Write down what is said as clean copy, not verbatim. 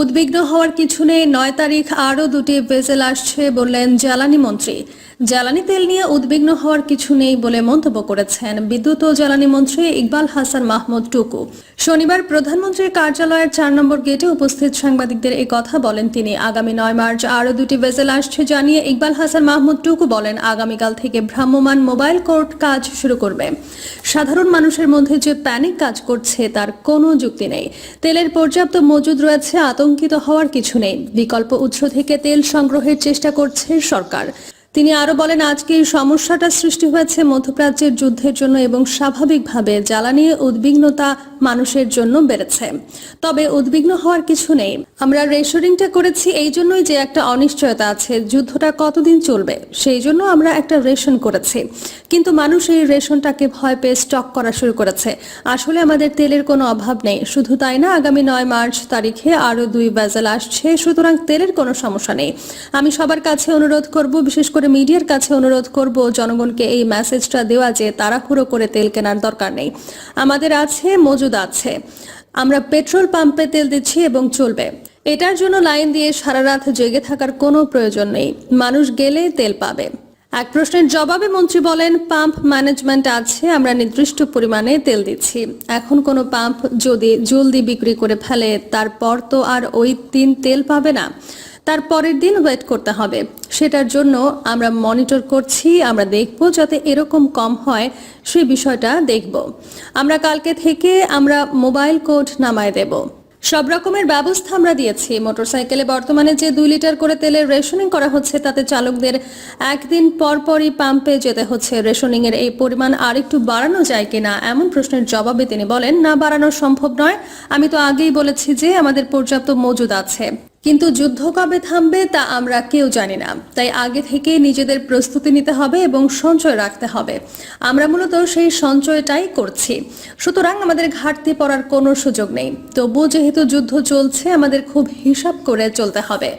উদ্বিগ্ন হওয়ার কিছু নেই। ৯ তারিখ আরও দুটি ভেসেল আসছে বললেন জ্বালানি মন্ত্রী। জ্বালানি তেল নিয়ে উদ্বিগ্ন হওয়ার কিছু নেই বলে মন্তব্য করেছেন বিদ্যুৎ ও জ্বালানি মন্ত্রী ইকবাল হাসান মাহমুদ টুকু। শনিবার প্রধানমন্ত্রীর কার্যালয়ের ৪ নম্বর গেটে উপস্থিত সাংবাদিকদের এই কথা বলেন তিনি। আগামী ৯ মার্চ আরও দুটি ভেসেল আসছে জানিয়ে ইকবাল হাসান মাহমুদ টুকু বলেন, আগামীকাল থেকে ভ্রাম্যমাণ মোবাইল কোর্ট কাজ শুরু করবে। সাধারণ মানুষের মধ্যে যে প্যানিক কাজ করছে তার কোনো যুক্তি নেই। তেলের পর্যাপ্ত মজুদ রয়েছে, আতঙ্কিত হওয়ার কিছু নেই। বিকল্প উৎস থেকে তেল সংগ্রহের চেষ্টা করছে সরকার। তিনি আরো বলেন, আজকে এই সমস্যাটা সৃষ্টি হয়েছে মধ্যপ্রাচ্যের যুদ্ধের জন্য এবং স্বাভাবিকভাবে জ্বালানি উদ্বিগ্নতা মানুষের জন্য বেড়েছে। তবে উদ্বিগ্ন হওয়ার কিছু নেই। আমরা রেশনিংটা করেছি এই জন্যই যে একটা অনিশ্চয়তা আছে, যুদ্ধটা কতদিন চলবে, সেই জন্য আমরা একটা রেশন করেছি। কিন্তু মানুষ এই রেশনটাকে ভয় পেয়ে স্টক করা শুরু করেছে। আসলে আমাদের তেলের কোনো অভাব নেই। শুধু তাই না, আগামী ৯ মার্চ তারিখে আরো 2 ভেসেল আসছে, সুতরাং তেলের কোনো সমস্যা নেই। আমি সবার কাছে অনুরোধ করব, বিশেষ করে মিডিয়ার কাছে অনুরোধ করব, জনগণকে এই মেসেজটা দেওয়া যে তাড়াহুড়ো করে তেল কেনার দরকার নেই। আমাদের আছে, মজুদ আছে। আমরা পেট্রোল পাম্পে তেল দিচ্ছি এবং চলবে। এটার জন্য লাইন দিয়ে সারা রাত জেগে থাকার কোনো প্রয়োজন নেই। মানুষ গেলে তেল পাবে। এক প্রশ্নের জবাবে মন্ত্রী বলেন, পাম্প ম্যানেজমেন্ট আছে, আমরা নির্দিষ্ট পরিমাণে তেল দিচ্ছি। এখন কোনো পাম্প যদি জলদি বিক্রি করে ফেলে, তারপর তো আর ওই দিন তেল পাবে না, তার পরের দিন ওয়েট করতে হবে। সেটার জন্য আমরা মনিটর করছি। আমরা দেখব যাতে এরকম কম হয়, সেই বিষয়টা দেখব। আমরা কালকে থেকে আমরা মোবাইল কোড নামায় দেব। সব রকমের ব্যবস্থা আমরা দিয়েছি। মোটরসাইকেলে বর্তমানে যে 2 লিটার করে তেলের রেশনিং করা হচ্ছে, তাতে চালকদের একদিন পর পরই পাম্পে যেতে হচ্ছে। রেশনিং এর এই পরিমাণ আরেকটু বাড়ানো যায় কিনা, এমন প্রশ্নের জবাবে তিনি বলেন, না, বাড়ানো সম্ভব নয়। আমি তো আগেই বলেছি যে আমাদের পর্যাপ্ত মজুদ আছে, কিন্তু যুদ্ধ কবে থামবে তা আমরা কেউ জানি না। তাই আগে থেকে নিজেদের প্রস্তুতি নিতে হবে এবং সঞ্চয় রাখতে হবে। আমরা মূলত সেই সঞ্চয়টাই করছি। সুতরাং আমাদের ঘাটতি পড়ার কোনো সুযোগ নেই। তবুও যেহেতু যুদ্ধ চলছে, আমাদের খুব হিসাব করে চলতে হবে।